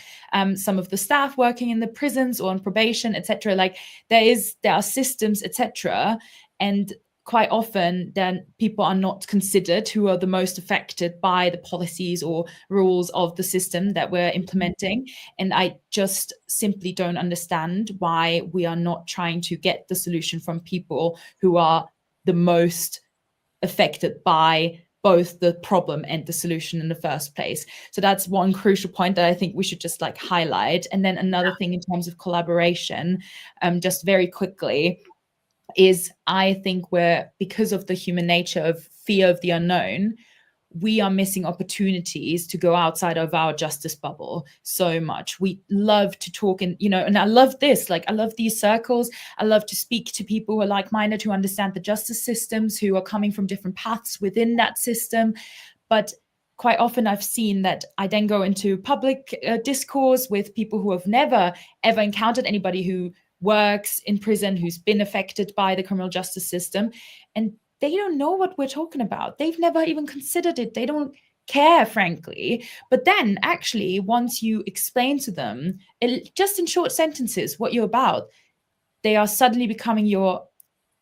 some of the staff working in the prisons or on probation, etc. Like there are systems, etc. And quite often then people are not considered who are the most affected by the policies or rules of the system that we're implementing. And I just simply don't understand why we are not trying to get the solution from people who are the most affected by both the problem and the solution in the first place. So that's one crucial point that I think we should just like highlight. And then another thing in terms of collaboration, just very quickly, is I think because of the human nature of fear of the unknown, we are missing opportunities to go outside of our justice bubble so much. We love to talk and I love this, like I love these circles. I love to speak to people who are like-minded, who understand the justice systems, who are coming from different paths within that system. But quite often I've seen that I then go into public discourse with people who have never, ever encountered anybody who works in prison, who's been affected by the criminal justice system. And they don't know what we're talking about. They've never even considered it. They don't care, frankly. But then actually, once you explain to them, just in short sentences, what you're about, they are suddenly becoming your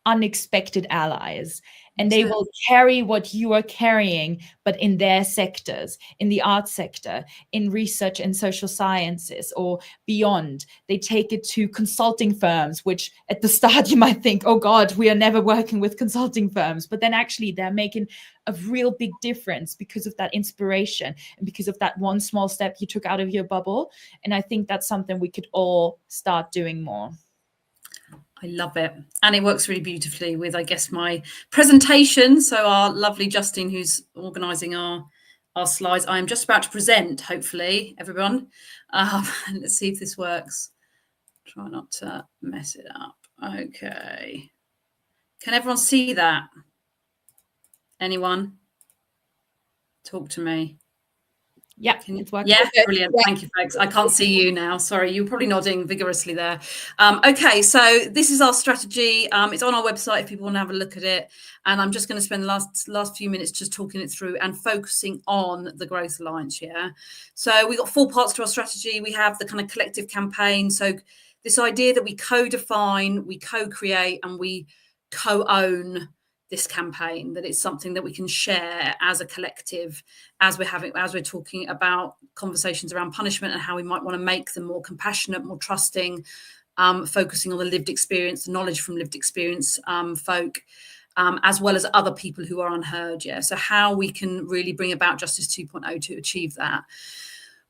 unexpected allies. and they will carry what you are carrying, but in their sectors, in the arts sector, in research and social sciences, or beyond. They take it to consulting firms, which at the start you might think, oh God, we are never working with consulting firms. But then actually they're making a real big difference because of that inspiration and because of that one small step you took out of your bubble. And I think that's something we could all start doing more. I love it. And it works really beautifully with, I guess, my presentation. So our lovely Justine, who's organising our slides, I am just about to present, hopefully, everyone. Let's see if this works. Try not to mess it up. Okay. Can everyone see that? Anyone? Talk to me. Yeah, it's working. Yeah, brilliant. Yeah. Thank you, folks. I can't see you now. Sorry, you're probably nodding vigorously there. Okay, so this is our strategy. It's on our website if people want to have a look at it. And I'm just going to spend the last few minutes just talking it through and focusing on the Growth Alliance. Yeah. So we've got 4 parts to our strategy. We have the kind of collective campaign. So this idea that we co-define, we co-create, and we co-own this campaign, that it's something that we can share as a collective as we're talking about conversations around punishment and how we might want to make them more compassionate, more trusting, focusing on the lived experience, the knowledge from lived experience folk, as well as other people who are unheard. Yeah. So how we can really bring about Justice 2.0 to achieve that.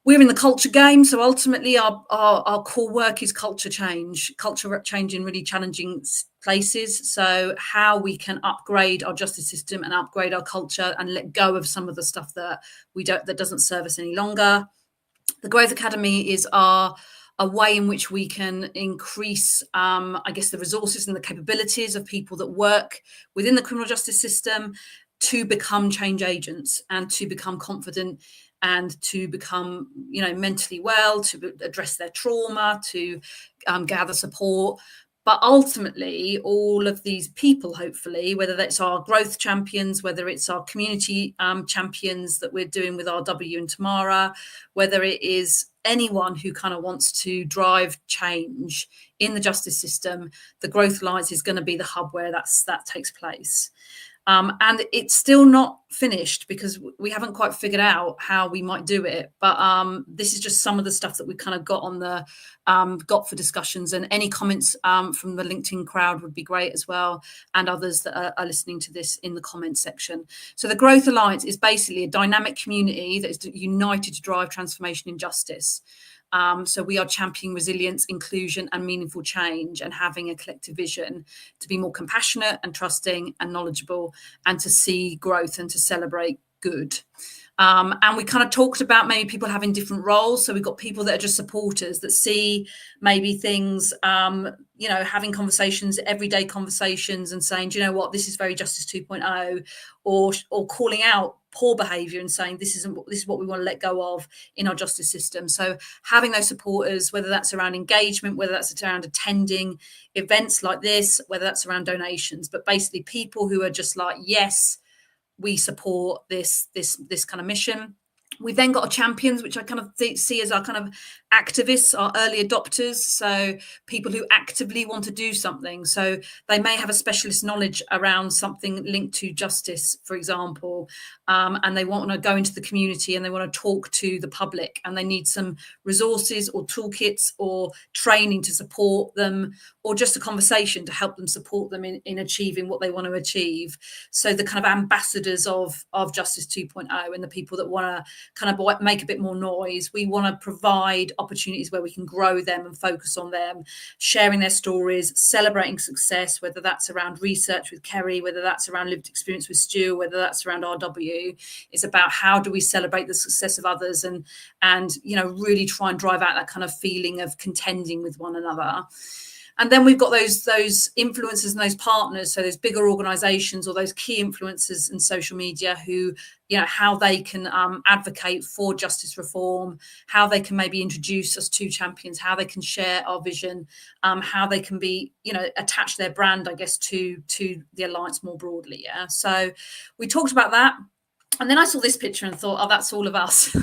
We're in the culture game, so ultimately our core work is culture change in really challenging places. So how we can upgrade our justice system and upgrade our culture and let go of some of the stuff that doesn't serve us any longer. The Growth Academy is a way in which we can increase, I guess, the resources and the capabilities of people that work within the criminal justice system to become change agents and to become confident and to become, mentally well, to address their trauma, to gather support. But ultimately, all of these people, hopefully, whether that's our growth champions, whether it's our community champions that we're doing with RW and Tamara, whether it is anyone who kind of wants to drive change in the justice system, the Growth Alliance is going to be the hub where that takes place. And it's still not finished because we haven't quite figured out how we might do it. But this is just some of the stuff that we kind of got on the got for discussions. And any comments from the LinkedIn crowd would be great as well, and others that are listening to this in the comments section. So the Growth Alliance is basically a dynamic community that is united to drive transformation in justice. So we are championing resilience, inclusion, and meaningful change, and having a collective vision to be more compassionate and trusting and knowledgeable, and to see growth and to celebrate good. And we kind of talked about maybe people having different roles. So we've got people that are just supporters that see maybe things, having conversations, everyday conversations, and saying, do you know what, this is very Justice 2.0, or calling out poor behaviour and saying this is what we want to let go of in our justice system. So having those supporters, whether that's around engagement, whether that's around attending events like this, whether that's around donations, but basically people who are just like, yes, we support this kind of mission. We've then got our champions, which I kind of see as our kind of activists, our early adopters. So people who actively want to do something. So they may have a specialist knowledge around something linked to justice, for example, and they want to go into the community and they want to talk to the public, and they need some resources or toolkits or training to support them, or just a conversation to help them support them in achieving what they want to achieve. So the kind of ambassadors of Justice 2.0 and the people that want to kind of make a bit more noise, we want to provide opportunities where we can grow them and focus on them, sharing their stories, celebrating success, whether that's around research with Kerry, whether that's around lived experience with Stu, whether that's around RW. It's about how do we celebrate the success of others and really try and drive out that kind of feeling of contending with one another. And then we've got those influencers and those partners, so those bigger organisations or those key influencers in social media who, how they can advocate for justice reform, how they can maybe introduce us to champions, how they can share our vision, how they can be, attach their brand, I guess, to the Alliance more broadly. Yeah. So we talked about that. And then I saw this picture and thought, oh, that's all of us.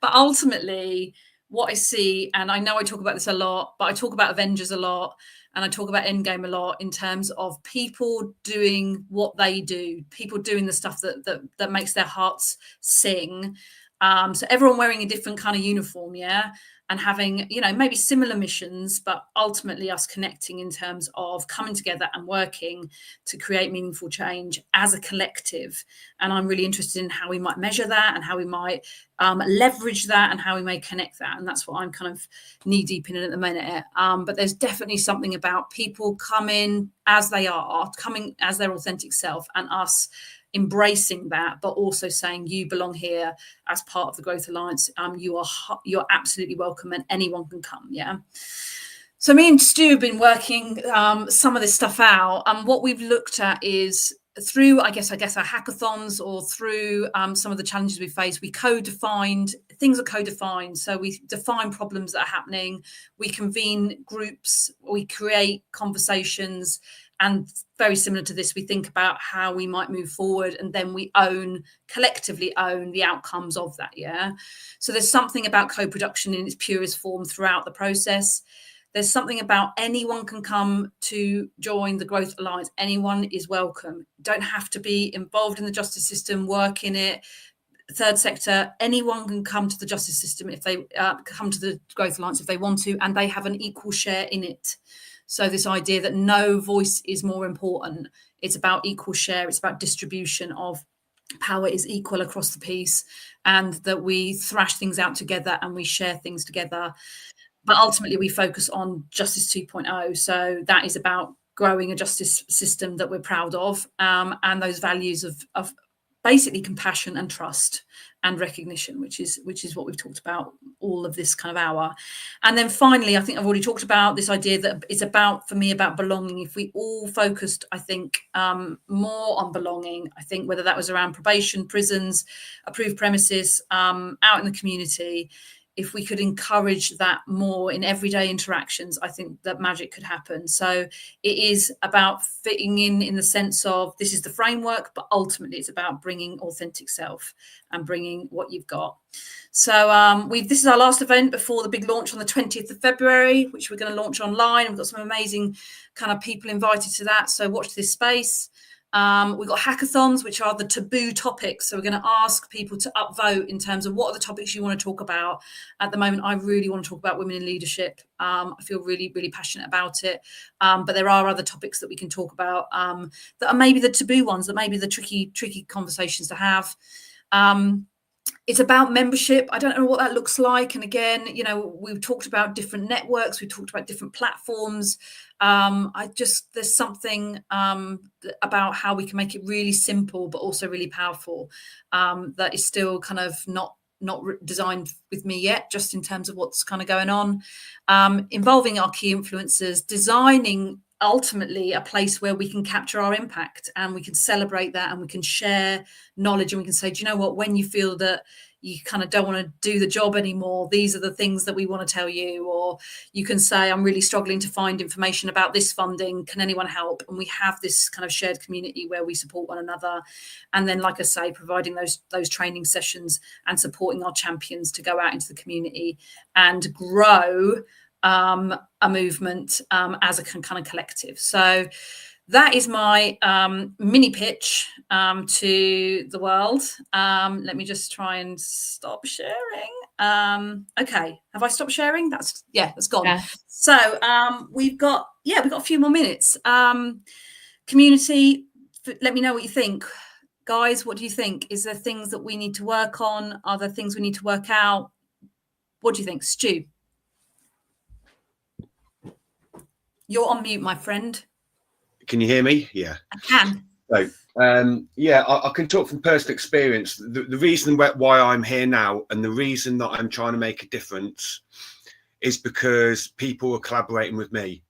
But ultimately, what I see, and I know I talk about this a lot, but I talk about Avengers a lot, and I talk about Endgame a lot in terms of people doing what they do, people doing the stuff that makes their hearts sing. So everyone wearing a different kind of uniform, yeah, and having, you know, maybe similar missions, but ultimately us connecting in terms of coming together and working to create meaningful change as a collective. And I'm really interested in how we might measure that and how we might leverage that and how we may connect that. And that's what I'm kind of knee deep in at the minute. But there's definitely something about people coming as they are, coming as their authentic self, and us embracing that, but also saying you belong here as part of the Growth Alliance. You're absolutely welcome, and anyone can come. Yeah. So me and Stu have been working some of this stuff out, and what we've looked at is through, I guess our hackathons, or through some of the challenges we face, we co-defined, things are co-defined. So we define problems that are happening, we convene groups, we create conversations, and very similar to this, we think about how we might move forward, and then we collectively own the outcomes of that. Yeah. So there's something about co-production in its purest form throughout the process. There's something about anyone can come to join the Growth Alliance. Anyone is welcome. Don't have to be involved in the justice system, work in it, third sector. Anyone can come to the justice system if they come to the Growth Alliance if they want to, and they have an equal share in it. So this idea that no voice is more important. It's about equal share. It's about distribution of power is equal across the piece, and that we thrash things out together and we share things together. But ultimately, we focus on Justice 2.0. So that is about growing a justice system that we're proud of, and those values of basically compassion and trust and recognition, which is what we've talked about all of this kind of hour. And then finally, I think I've already talked about this idea that it's about, for me, about belonging. If we all focused, I think, more on belonging, I think whether that was around probation, prisons, approved premises, out in the community, if we could encourage that more in everyday interactions, I think that magic could happen. So it is about fitting in the sense of this is the framework, but ultimately it's about bringing authentic self and bringing what you've got. So this is our last event before the big launch on the 20th of February, which we're going to launch online. We've got some amazing kind of people invited to that. So watch this space. We've got hackathons, which are the taboo topics. So we're going to ask people to upvote in terms of what are the topics you want to talk about. At the moment, I really want to talk about women in leadership. I feel really, really passionate about it. But there are other topics that we can talk about that are maybe the taboo ones, that may be the tricky conversations to have. It's about membership. I don't know what that looks like. And again, you know, we've talked about different networks. We've talked about different platforms. There's something about how we can make it really simple, but also really powerful, that is still kind of not designed with me yet, just in terms of what's kind of going on, involving our key influencers, designing ultimately a place where we can capture our impact and we can celebrate that and we can share knowledge, and we can say, do you know what, when you feel that you kind of don't want to do the job anymore, these are the things that we want to tell you. Or you can say, I'm really struggling to find information about this funding, can anyone help? And we have this kind of shared community where we support one another. And then, like I say, providing those training sessions and supporting our champions to go out into the community and grow a movement as a kind of collective. So that is my mini pitch to the world. Let me just try and stop sharing. Okay, have I stopped sharing? That's gone. Yeah. So we've got a few more minutes. Community, let me know what you think. Guys, what do you think? Is there things that we need to work on? Are there things we need to work out? What do you think, Stu? You're on mute, my friend. Can you hear me? Yeah. I can. So, I can talk from personal experience. The reason why I'm here now, and the reason that I'm trying to make a difference, is because people are collaborating with me.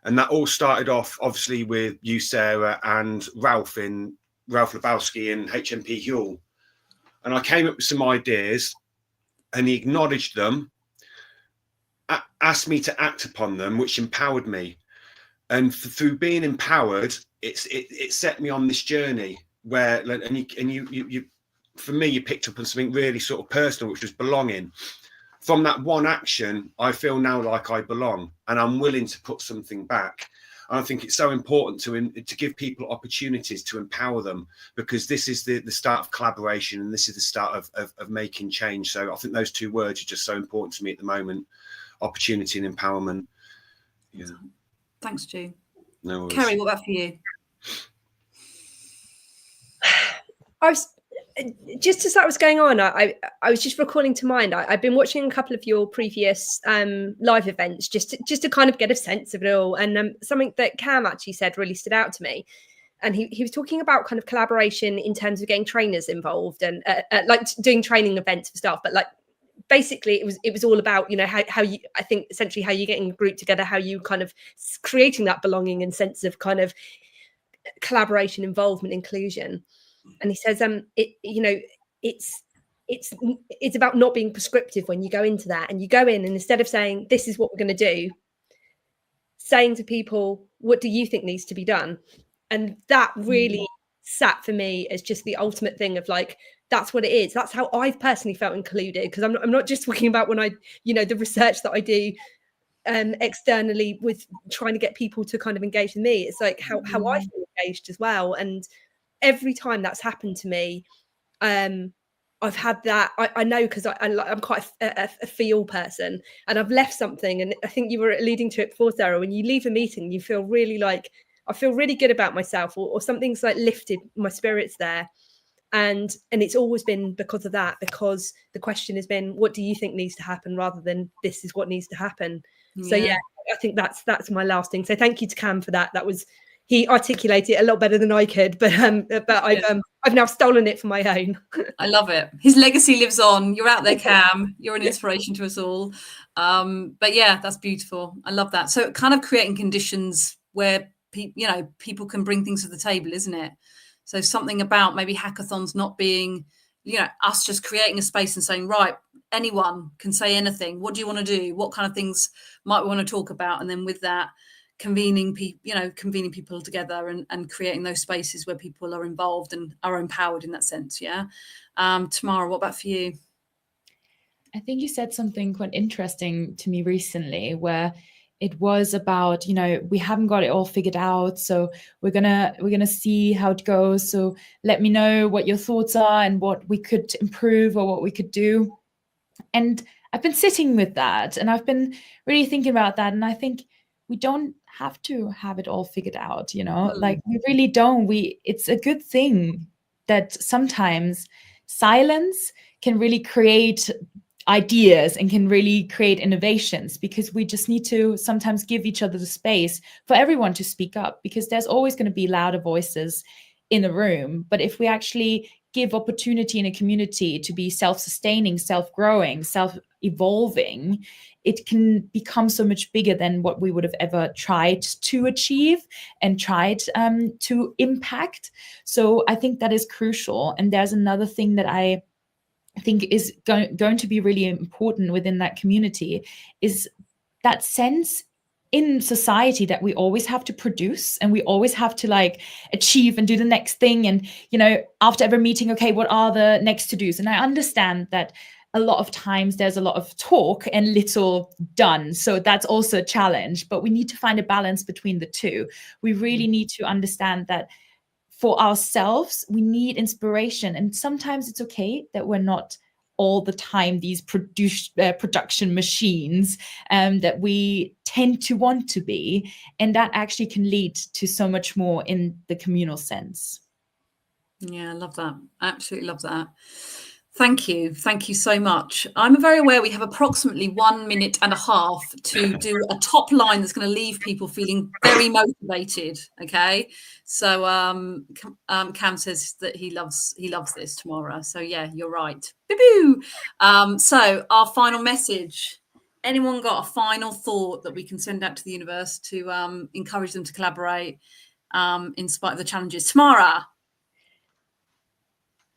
And that all started off, obviously, with you, Sarah, and Ralph Lebowski and HMP Huel. And I came up with some ideas, and he acknowledged them, asked me to act upon them, which empowered me. And through being empowered, it set me on this journey where, and you for me, you picked up on something really sort of personal, which was belonging. from that one action, I feel now like I belong, and I'm willing to put something back. And I think it's so important to give people opportunities, to empower them, because this is the start of collaboration, and this is the start of making change. So I think those two words are just so important to me at the moment: opportunity and empowerment. Yeah. Thanks, Stu. No worries. Kerry, what about for you? I was just as that was going on, I was just recalling to mind. I've been watching a couple of your previous live events just to kind of get a sense of it all. And something that Cam actually said really stood out to me. And he was talking about kind of collaboration in terms of getting trainers involved and like doing training events for staff. But like basically, it was all about, you know, how you, I think essentially how you're getting a group together, how you kind of creating that belonging and sense of kind of collaboration, involvement, inclusion. And he says, it's about not being prescriptive when you go into that, and you go in and instead of saying, this is what we're going to do, saying to people, what do you think needs to be done? And that really sat for me as just the ultimate thing of like, that's what it is. That's how I've personally felt included. Because I'm not just talking about when I, you know, the research that I do externally with trying to get people to kind of engage with me. It's like how I feel engaged as well. And every time that's happened to me, I've had that. I know, because I'm quite a feel person, and I've left something. And I think you were alluding to it before, Sarah. When you leave a meeting, you feel really like, I feel really good about myself, or something's like lifted my spirits there. And it's always been because of that, because the question has been, what do you think needs to happen, rather than this is what needs to happen. So yeah, I think that's my last thing. So thank you to Cam for that. That was, he articulated it a lot better than I could, but I've now stolen it for my own. I love it. His legacy lives on. You're out there, Cam. You're an inspiration to us all. But yeah, that's beautiful. I love that. So kind of creating conditions where people can bring things to the table, isn't it? So something about maybe hackathons not being, us just creating a space and saying, right, anyone can say anything. What do you want to do? What kind of things might we want to talk about? And then with that, convening people together and creating those spaces where people are involved and are empowered in that sense. Yeah. Tamara, what about for you? I think you said something quite interesting to me recently, where it was about, we haven't got it all figured out, so we're gonna see how it goes. So let me know what your thoughts are and what we could improve or what we could do. And I've been sitting with that, and I've been really thinking about that. And I think we don't have to have it all figured out, like we really don't. It's a good thing that sometimes silence can really create ideas and can really create innovations, because we just need to sometimes give each other the space for everyone to speak up, because there's always going to be louder voices in the room. But if we actually give opportunity in a community to be self-sustaining, self-growing, self-evolving, it can become so much bigger than what we would have ever tried to achieve and tried to impact. So I think that is crucial. And there's another thing that I think is going to be really important within that community, is that sense in society that we always have to produce and we always have to like achieve and do the next thing. And, after every meeting, okay, what are the next to-dos? And I understand that a lot of times there's a lot of talk and little done. So that's also a challenge, but we need to find a balance between the two. We really need to understand that for ourselves, we need inspiration. And sometimes it's okay that we're not all the time these production machines that we tend to want to be. And that actually can lead to so much more in the communal sense. Yeah, I love that. Absolutely love that. Thank you. Thank you so much. I'm very aware we have approximately 1.5 minutes to do a top line that's going to leave people feeling very motivated. Okay. So Cam says that he loves this, Tamara. So yeah, you're right. Boo-boo. So our final message. Anyone got a final thought that we can send out to the universe to encourage them to collaborate in spite of the challenges? Tamara.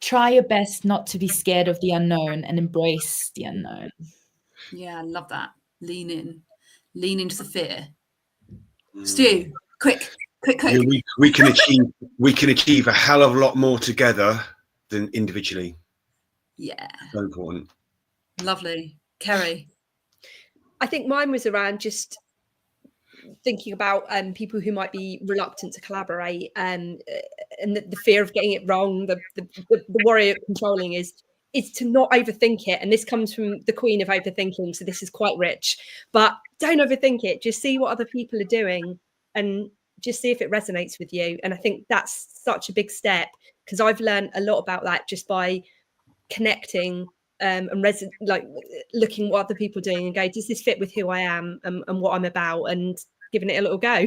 Try your best not to be scared of the unknown and embrace the unknown. Yeah, I love that. Lean into the fear. Stu, quick. Yeah, we can achieve a hell of a lot more together than individually. Yeah. So important. Lovely. Kerry? I think mine was around just thinking about people who might be reluctant to collaborate, and the fear of getting it wrong, the worry of controlling is to not overthink it. And this comes from the queen of overthinking, so this is quite rich. But don't overthink it. Just see what other people are doing and just see if it resonates with you. And I think that's such a big step, because I've learned a lot about that just by connecting and looking what other people are doing and go, does this fit with who I am and what I'm about, and giving it a little go.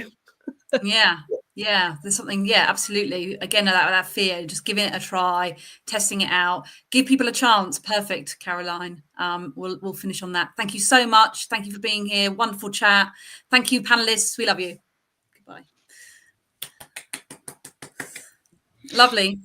Yeah, there's something, yeah, absolutely. Again, that fear, just giving it a try, testing it out, give people a chance. Perfect, Caroline. We'll finish on that. Thank you so much. Thank you for being here. Wonderful chat. Thank you, panelists. We love you. Goodbye. Lovely.